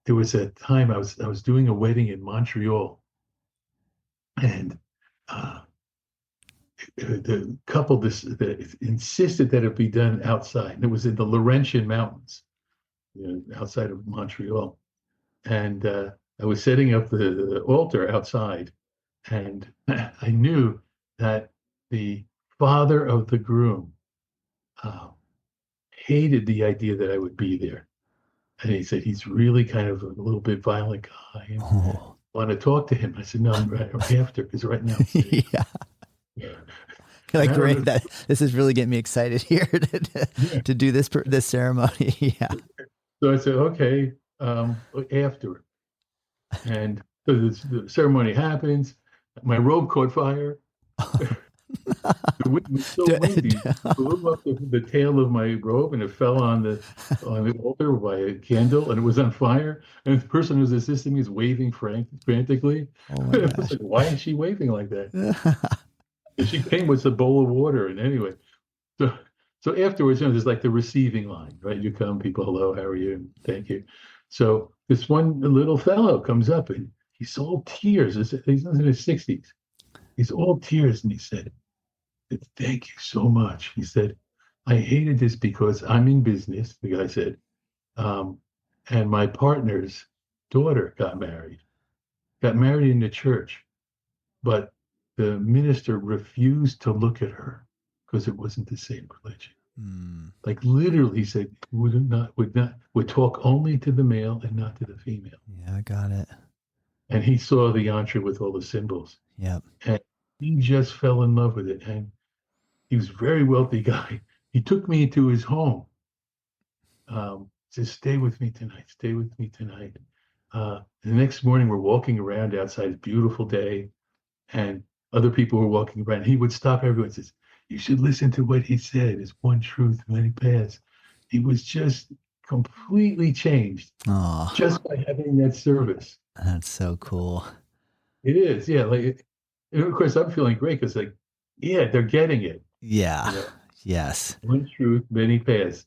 there was a time I was doing a wedding in Montreal, and the couple that insisted that it be done outside. And it was in the Laurentian Mountains, outside of Montreal. And I was setting up the altar outside, and I knew that the father of the groom hated the idea that I would be there. And he said, he's really kind of a little bit violent guy. And I want to talk to him. I said, no, I'm right after, because right now. Like, great, this is really getting me excited here to do this ceremony. So I said, okay, after. And so the ceremony happens. My robe caught fire. The wind was so windy, it blew up the tail of my robe, and it fell on the altar by a candle, and it was on fire. And the person who's assisting me is waving frantically. Oh my gosh. I was like, why is she waving like that? And she came with a bowl of water. And anyway, so so afterwards, there's like the receiving line, right? You come, people, hello, how are you? Thank you. So this one little fellow comes up and he's all tears. He's in his 60s. He's all tears. And he said, thank you so much. He said, I hated this because I'm in business, the guy said, and my partner's daughter got married in the church, but the minister refused to look at her because it wasn't the same religion. Like literally, he said would talk only to the male and not to the female. Yeah, I got it. And he saw the yantra with all the symbols. Yep. And he just fell in love with it. And he was a very wealthy guy. He took me to his home. Said, stay with me tonight. Stay with me tonight. The next morning, we're walking around outside. It's a beautiful day. And other people were walking around. He would stop everyone and says, you should listen to what he said. It's one truth, many paths. He was just completely changed just by having that service. That's so cool. It is, yeah. Like, and of course, I'm feeling great because, like, yeah, they're getting it. Yeah. You know? Yes. One truth, many paths.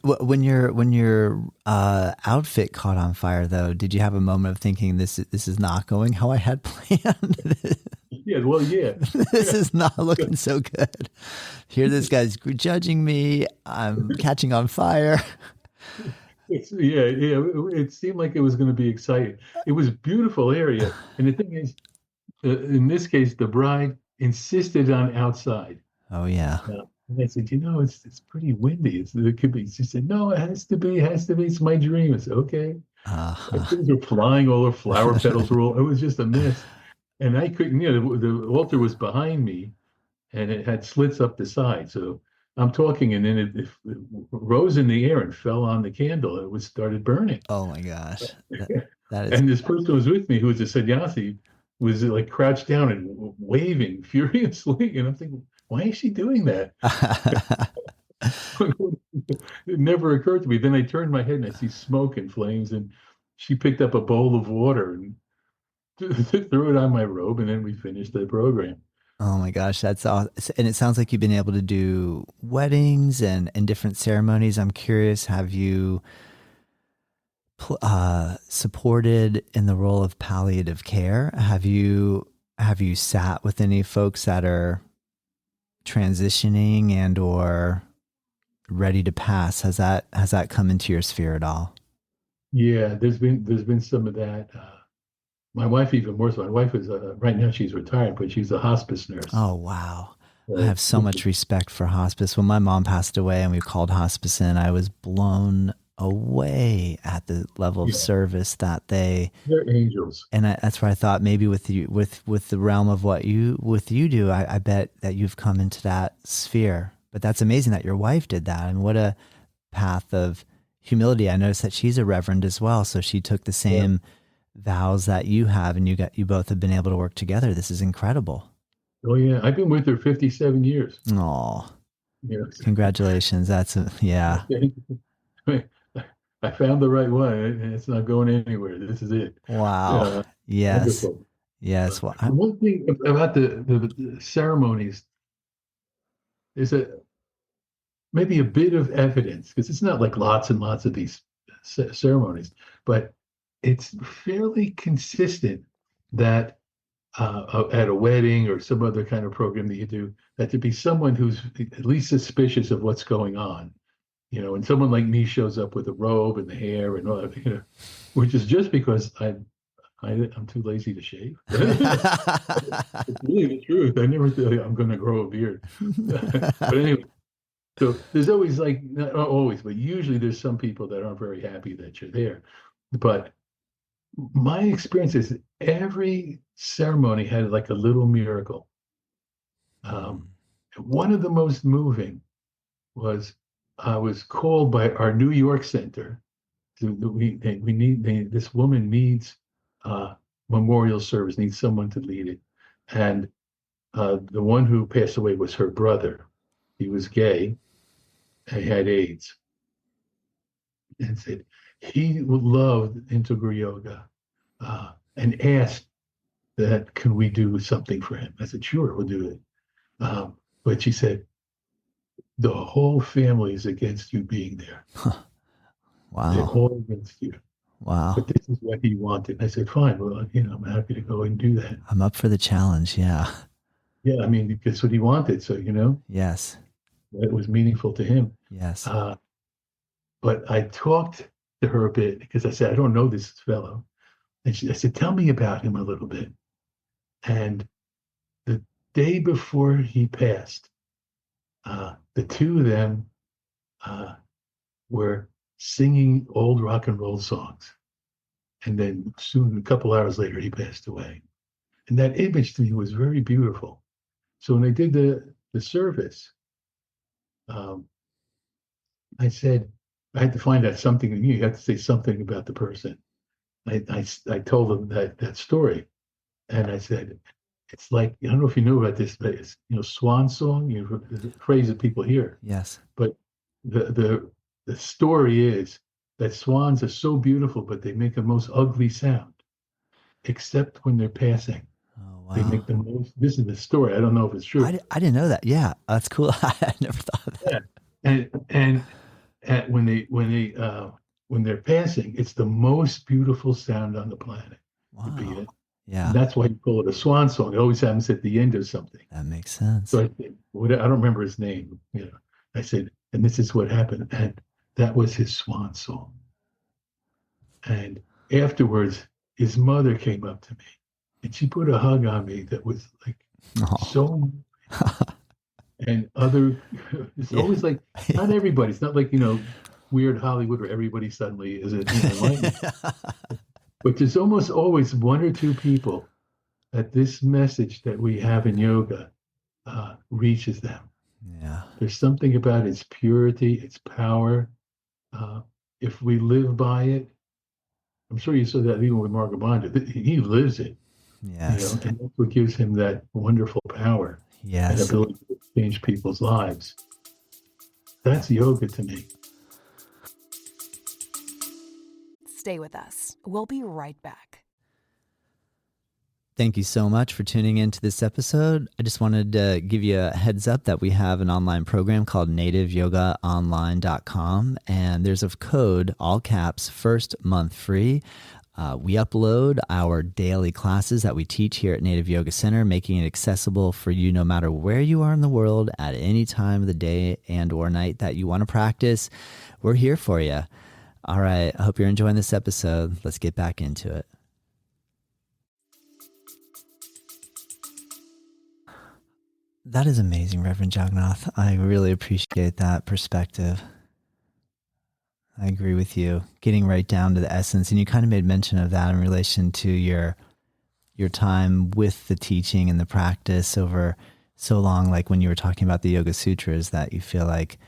When your outfit caught on fire, though, did you have a moment of thinking this is not going how I had planned? Yeah, well, yeah. This is not looking so good. Here, this guy's judging me. I'm catching on fire. It seemed like it was going to be exciting. It was a beautiful area, and the thing is, in this case, the bride insisted on outside. Oh yeah. And I said, it's pretty windy. It could be. She said, no, it has to be. It's my dream. I said, okay. Things were flying all over. Flower petals were all. It was just a mess. And I couldn't, the altar was behind me and it had slits up the side. So I'm talking and then it rose in the air and fell on the candle. It started burning. Oh my gosh. That is... And this person who was with me, who was a sannyasi, was like crouched down and waving furiously. And I'm thinking, why is she doing that? It never occurred to me. Then I turned my head and I see smoke and flames. And she picked up a bowl of water and threw it on my robe, and then we finished the program. Oh my gosh, that's awesome. And it sounds like you've been able to do weddings and different ceremonies. I'm curious, have you supported in the role of palliative care? Have you sat with any folks that are transitioning and or ready to pass? Has that come into your sphere at all? Yeah, there's been some of that. My wife, even more so. My wife is right now she's retired, but she's a hospice nurse. Oh wow! I have so much respect for hospice. When my mom passed away and we called hospice in, I was blown away at the level of service that they're angels. And that's where I thought maybe with you, with the realm of what you do, I bet that you've come into that sphere. But that's amazing that your wife did that, and what a path of humility. I noticed that she's a reverend as well, so she took the same vows that you have, and you both have been able to work together. This is incredible. Oh yeah, I've been with her 57 years. Oh, congratulations! That's yeah. I found the right one, and it's not going anywhere. This is it. Wow. Yes. Wonderful. Yes. Well, one thing about the ceremonies is maybe a bit of evidence, because it's not like lots and lots of these ceremonies, but it's fairly consistent that at a wedding or some other kind of program that you do, that to be someone who's at least suspicious of what's going on, and someone like me shows up with a robe and the hair and all that, which is just because I'm too lazy to shave. It's really the truth. I never thought I'm going to grow a beard. But anyway, so there's always, like, not always, but usually there's some people that aren't very happy that you're there. But my experience is every ceremony had like a little miracle. One of the most moving was I was called by our New York center. This woman needs memorial service, needs someone to lead it. And the one who passed away was her brother. He was gay. He had AIDS. And said he loved integral yoga, and asked that can we do something for him? I said, sure, we'll do it. But she said, the whole family is against you being there. They're Wow. all against you. Wow. But this is what he wanted. I said, fine, well, I'm happy to go and do that. I'm up for the challenge. Yeah. Yeah, I mean, that's what he wanted. So, Yes. it was meaningful to him. Yes. But I talked to her a bit because I said, I don't know this fellow. And I said, tell me about him a little bit. And the day before he passed, the two of them were singing old rock and roll songs. And then soon, a couple hours later, he passed away. And that image to me was very beautiful. So when I did the service, I said, I had to find out something. You have to say something about the person. I told them that story. And I said, it's like, I don't know if you know about this, but it's, swan song, the phrase that people hear. Yes. But the story is that swans are so beautiful, but they make the most ugly sound, except when they're passing. Oh, wow. They make the most, this is the story. I don't know if it's true. I didn't know that. Yeah. That's cool. I never thought of that. Yeah. And when they're passing, it's the most beautiful sound on the planet. Wow. Yeah. And that's why you call it a swan song. It always happens at the end of something. That makes sense. So I don't remember his name. I said, and this is what happened, and that was his swan song. And afterwards, his mother came up to me, and she put a hug on me that was like so. And it's always like, not everybody. It's not like weird Hollywood where everybody suddenly is enlightened. But there's almost always one or two people that this message that we have in yoga reaches them. Yeah. There's something about its purity, its power. If we live by it, I'm sure you saw that even with Marga Bandha. He lives it. Yes. And that's what gives him that wonderful power and Yes. ability to change people's lives. That's yoga to me. Stay with us. We'll be right back. Thank you so much for tuning into this episode. I just wanted to give you a heads up that we have an online program called nativeyogaonline.com, and there's a code, all caps, first month free. We upload our daily classes that we teach here at Native Yoga Center, making it accessible for you no matter where you are in the world at any time of the day and or night that you want to practice. We're here for you. All right. I hope you're enjoying this episode. Let's get back into it. That is amazing, Reverend Jaganath. I really appreciate that perspective. I agree with you. Getting right down to the essence. And you kind of made mention of that in relation to your time with the teaching and the practice over so long, like when you were talking about the Yoga Sutras, that you feel like,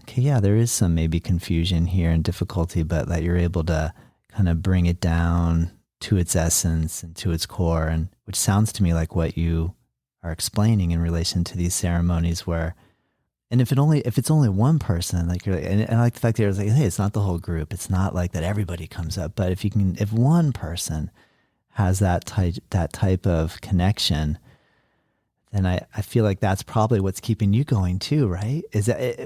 okay, yeah, there is some maybe confusion here and difficulty, but that you're able to kind of bring it down to its essence and to its core, and which sounds to me like what you are explaining in relation to these ceremonies where, and if it's only one person, like you're like, and I like the fact that it's like, hey, it's not the whole group. It's not like that everybody comes up, but if one person has that type of connection, then I feel like that's probably what's keeping you going too, right?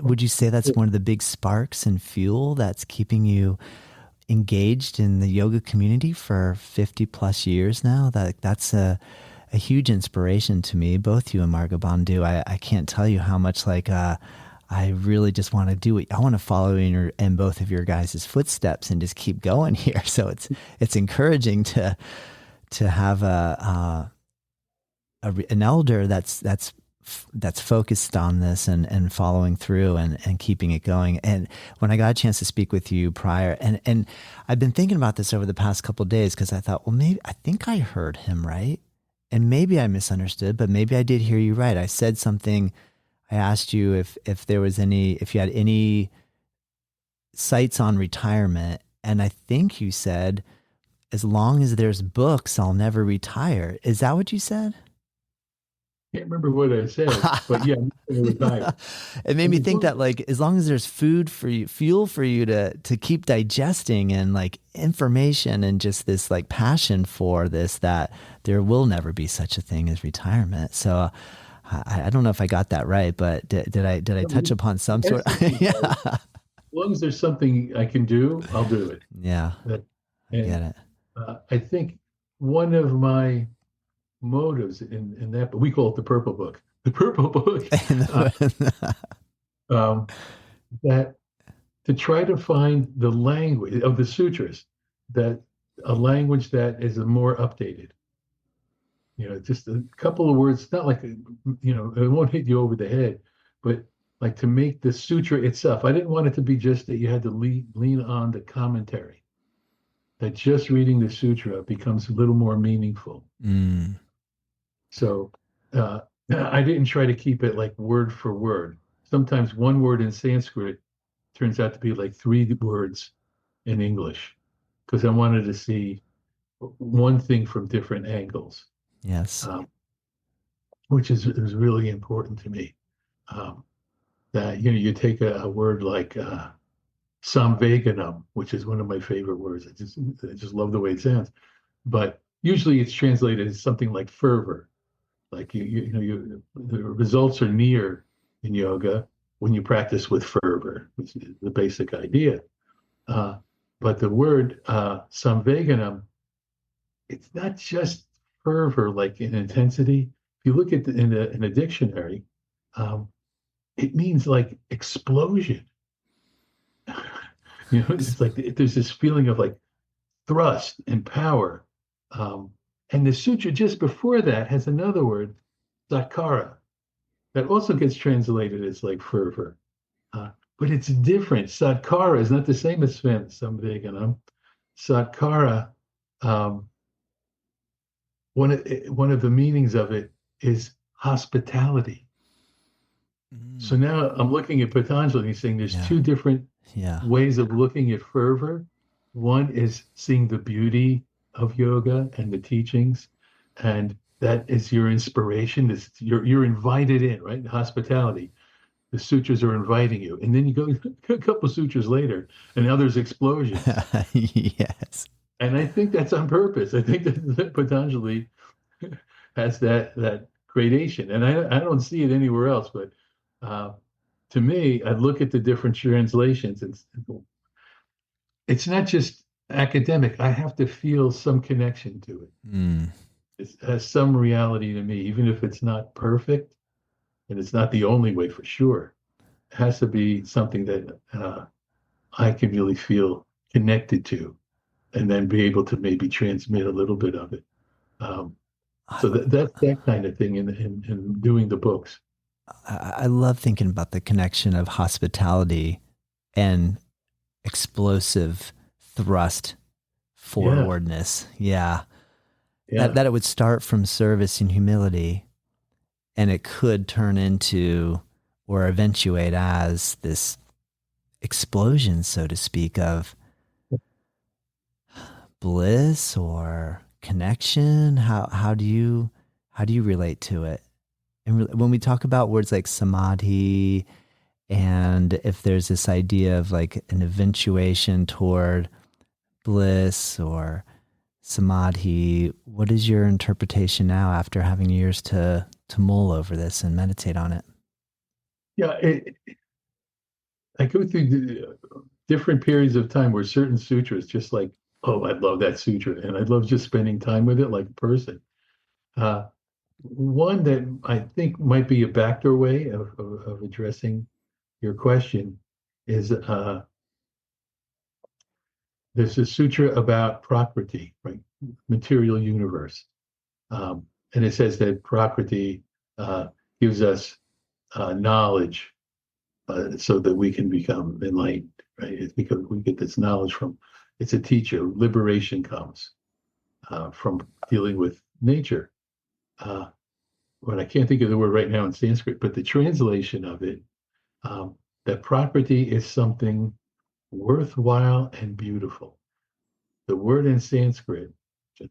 Would you say that's one of the big sparks and fuel that's keeping you engaged in the yoga community for 50 plus years now? That's a huge inspiration to me, both you and Marga Bandhu. I can't tell you how much I really just want to do it. I want to follow in both of your guys' footsteps and just keep going here. So it's encouraging to have an elder that's focused on this and following through and keeping it going. And when I got a chance to speak with you prior, and I've been thinking about this over the past couple of days, because I thought, well, maybe I think I heard him right. And maybe I misunderstood, but maybe I did hear you right. I said something. I asked you if you had any sights on retirement. And I think you said, as long as there's books, I'll never retire. Is that what you said? Can't remember what I said, but yeah, I'm going to retire. It made And me as think long that like as long as there's food for you, fuel for you to keep digesting and like information and just this like passion for this, that there will never be such a thing as retirement. So I don't know if I got that right, but did I touch upon some the sort essence is yeah. right. As long as there's something I can do, I'll do it. Yeah, That- I And get it. I think one of my motives in that, but we call it the Purple Book. The Purple Book, uh, um, that to try to find the language of the sutras, that a language that is more updated. Just a couple of words, not like, it won't hit you over the head, but like to make the sutra itself. I didn't want it to be just that you had to lean on the commentary, that just reading the sutra becomes a little more meaningful. Mm, So uh, I didn't try to keep it like word for word. Sometimes one word in Sanskrit turns out to be like three words in English because I wanted to see one thing from different angles, yes. um, which is really important to me. Um, that you take a word like samveganam, which is one of my favorite words. I just love the way it sounds. But usually it's translated as something like fervor. Like the results are near in yoga when you practice with fervor, which is the basic idea. Uh, but the word samveganam, it's not just fervor like in intensity. If you look at in a dictionary, um, it means like explosion. It's like there's this feeling of like thrust and power. Um, and the sutra just before that has another word, sakkara, that also gets translated as like fervor. Uh, but it's different. Satkara is not the same as Samveganam. Satkara, um, one of the meanings of it is hospitality. So Mm, now I'm looking at Patanjali and he's saying there's yeah, two different yeah. ways of looking at fervor. One is seeing the beauty of yoga and the teachings, and that is your inspiration. You're invited in, right? Hospitality. The sutras are inviting you, and then you go a couple of sutras later, and now there's explosions. Yes. And I think that's on purpose. I think that Patanjali has that gradation, and I don't see it anywhere else. But uh, to me, I look at the different translations, and it's not just academic. I have to feel some connection to it. Mm. It has some reality to me, even if it's not perfect, and it's not the only way for sure. It has to be something that I can really feel connected to, and then be able to maybe transmit a little bit of it. Um, I, so that's that kind of thing in doing the books. I love thinking about the connection of hospitality and explosive thrust Yeah, forwardness. Yeah. That yeah, that it would start from service and humility, and it could turn into or eventuate as this explosion, so to speak, of bliss or connection. How do you relate to it? And when we talk about words like samadhi, and if there's this idea of like an eventuation toward bliss or samadhi, what is your interpretation now after having years to mull over this and meditate on it? yeah. I go through different periods of time where certain sutras, just like, oh, I love that sutra, and I love just spending time with it like a person. Uh, One that I think might be a backdoor way of addressing your question is there's a sutra about Prakriti, right? Material universe. And it says that Prakriti gives us knowledge so that we can become enlightened, right? It's because we get this knowledge from, it's a teacher. Liberation comes from dealing with nature. Uh, but I can't think of the word right now in Sanskrit, but the translation of it, um, that Prakriti is something worthwhile and beautiful. The word in Sanskrit,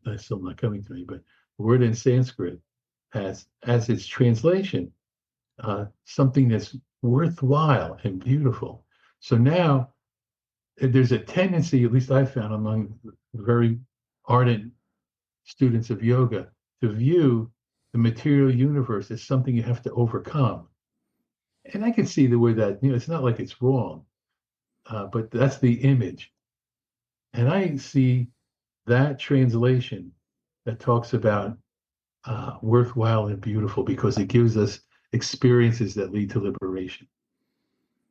that's still not coming to me, but the word in Sanskrit as its translation, something that's worthwhile and beautiful. So now there's a tendency, at least I found among very ardent students of yoga, to view the material universe as something you have to overcome. And I can see the way that, it's not like it's wrong, but that's the image. And I see that translation that talks about worthwhile and beautiful because it gives us experiences that lead to liberation.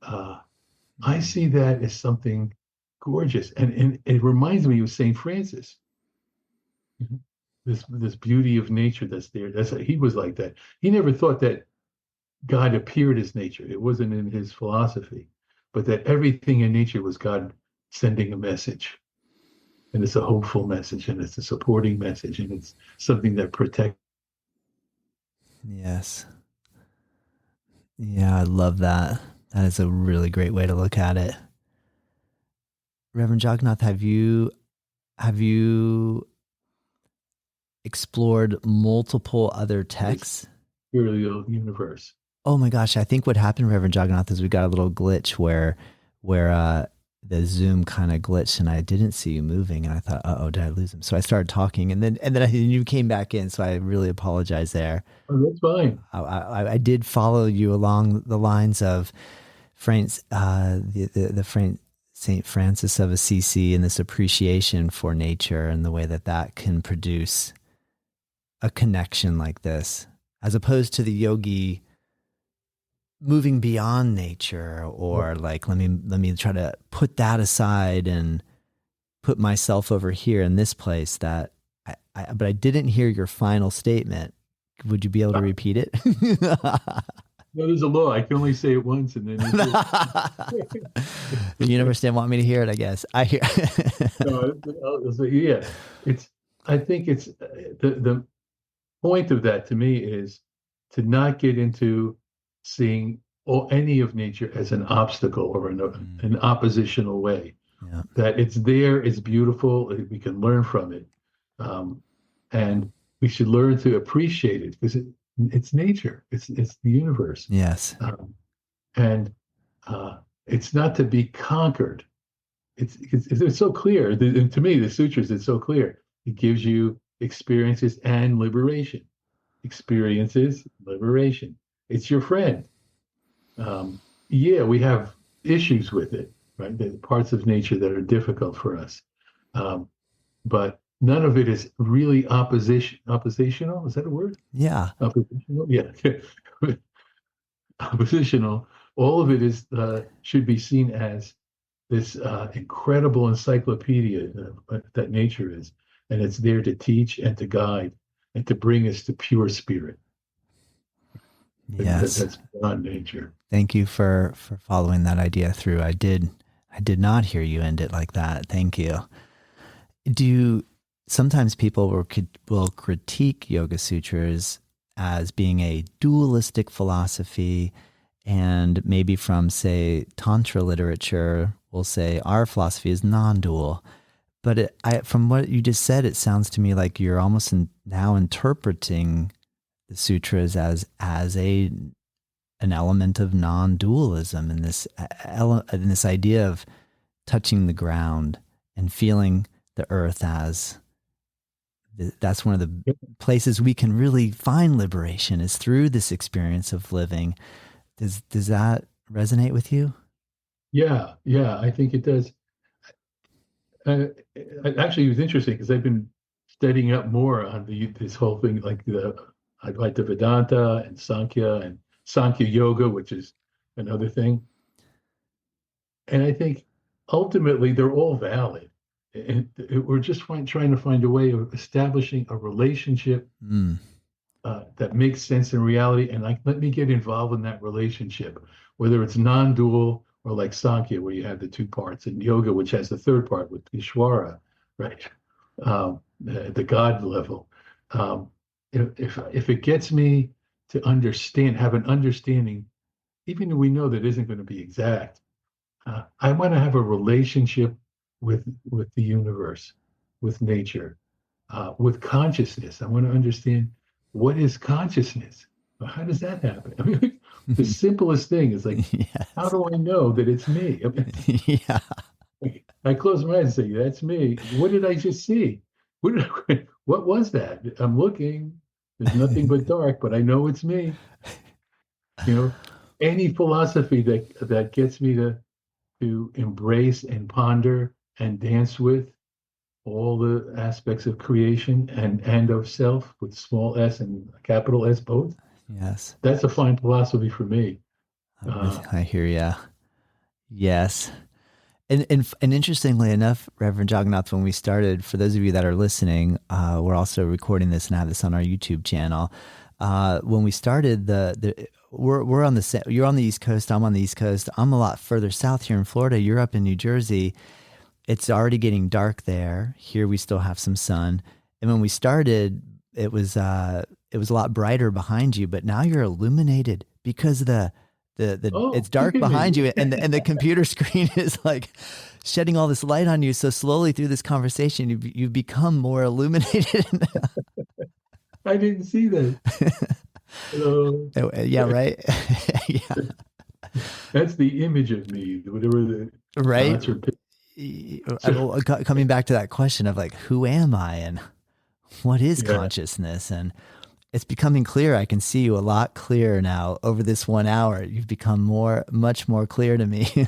I see that as something gorgeous, and it reminds me of Saint Francis. This beauty of nature that's there. He was like that. He never thought that God appeared as nature. It wasn't in his philosophy, but that everything in nature was God sending a message. And it's a hopeful message, and it's a supporting message, and it's something that protects. Yes. Yeah, I love that. That is a really great way to look at it. Reverend Jaganath, have you explored multiple other texts? Material universe. Oh my gosh, I think what happened, Reverend Jaganath, is we got a little glitch where the Zoom kind of glitched and I didn't see you moving, and I thought, uh-oh, did I lose him? So I started talking, and then you came back in, so I really apologize there. Oh, that's fine. I did follow you along the lines of the Saint Francis of Assisi and this appreciation for nature and the way that can produce a connection like this, as opposed to the yogi moving beyond nature, or like, let me try to put that aside and put myself over here in this place. But I didn't hear your final statement. Would you be able to repeat it? No, there's a law. I can only say it once, and then the universe didn't want me to hear it, I guess. I hear. Yeah, I think it's the point of that to me is to not get into seeing any of nature as an obstacle or an oppositional way. Yeah. That it's there, it's beautiful, we can learn from it, and we should learn to appreciate it because it's nature, it's the universe. Yes. And it's not to be conquered. It's so clear. And to me, the sutras, it's so clear. It gives you experiences and liberation. Experiences, liberation. It's your friend. Yeah, we have issues with it, right? The parts of nature that are difficult for us. But none of it is really oppositional. Is that a word? Yeah. Oppositional? Yeah. Oppositional. All of it should be seen as this incredible encyclopedia that nature is. And it's there to teach and to guide and to bring us to pure spirit. Yes. That's beyond nature. Thank you for following that idea through. I did not hear you end it like that. Thank you. Sometimes people will critique Yoga Sutras as being a dualistic philosophy, and maybe from, say, Tantra literature, we'll say our philosophy is non-dual. But from what you just said, it sounds to me like you're almost now interpreting the sutras as an element of non-dualism, and this idea of touching the ground and feeling the earth as that's one of the places we can really find liberation, is through this experience of living. Does that resonate with you? Yeah, I think it does. Actually, it was interesting because I've been studying up more on this whole thing, like the Advaita Vedanta and Sankhya Yoga, which is another thing. And I think ultimately they're all valid. And we're just trying to find a way of establishing a relationship that makes sense in reality. And let me get involved in that relationship, whether it's non-dual or like Sankhya, where you have the two parts, and yoga, which has the third part with Ishvara, right? The God level. If it gets me to have an understanding, even though we know that isn't going to be exact, I want to have a relationship with the universe, with nature, with consciousness. I want to understand what is consciousness? How does that happen? I mean, the simplest thing is like, Yes. how do I know that it's me? I mean, Yeah. I close my eyes and say, that's me. What did I just see? What was that? I'm looking. There's nothing but dark, but I know it's me. You know, any philosophy that gets me to embrace and ponder and dance with all the aspects of creation and of self with small s and capital S both. Yes. That's a fine philosophy for me. I hear ya. Yes. And interestingly enough, Reverend Jaganath, when we started, for those of you that are listening, we're also recording this and have this on our YouTube channel. When we started, we're on you're on the East Coast, I'm on the East Coast. I'm a lot further south here in Florida. You're up in New Jersey. It's already getting dark there. Here we still have some sun. And when we started, it was a lot brighter behind you, but now you're illuminated because it's dark behind you, and the computer screen is like shedding all this light on you. So slowly through this conversation, you've become more illuminated. I didn't see that. Yeah, right. Yeah, that's the image of me. Whatever the right. Or Coming back to that question of like, who am I and what is Yeah. consciousness? And it's becoming clear. I can see you a lot clearer now over this 1 hour. You've become much more clear to me.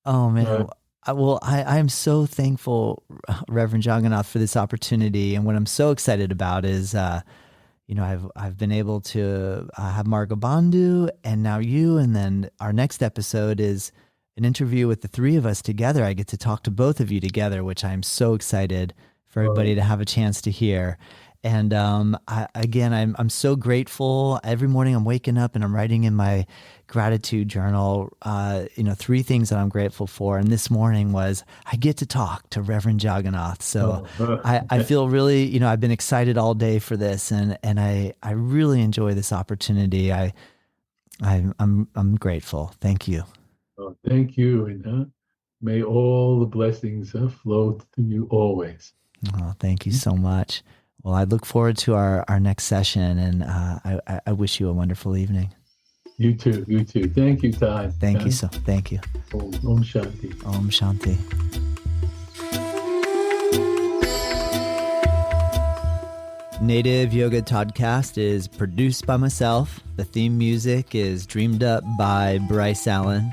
Oh man. I am so thankful, Reverend Jaganath, for this opportunity. And what I'm so excited about is, I've been able to have Marga Bandhu and now you, and then our next episode is an interview with the three of us together. I get to talk to both of you together, which I'm so excited for everybody to have a chance to hear. And I'm so grateful. Every morning I'm waking up and I'm writing in my gratitude journal, 3 things that I'm grateful for. And this morning was I get to talk to Reverend Jaganath. So I feel really, I've been excited all day for this, and I really enjoy this opportunity. I'm grateful. Thank you. Oh, thank you, and may all the blessings flow to you always. Oh, thank you so much. Well, I look forward to our next session, and I wish you a wonderful evening. You too. Thank you, Todd. Thank you. Thank you. Om Shanti. Om Shanti. Native Yoga Toddcast is produced by myself. The theme music is dreamed up by Bryce Allen.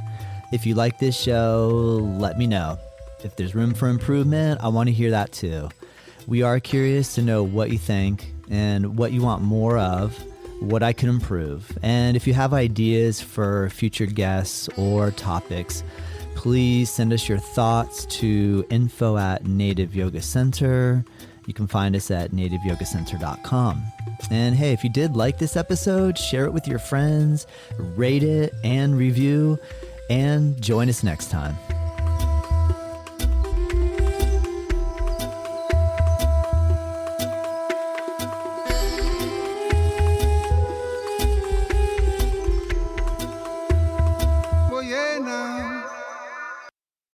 If you like this show, let me know. If there's room for improvement, I want to hear that too. We are curious to know what you think and what you want more of, what I can improve. And if you have ideas for future guests or topics, please send us your thoughts to info@Native Yoga Center. You can find us at nativeyogacenter.com. And hey, if you did like this episode, share it with your friends, rate it and review, and join us next time.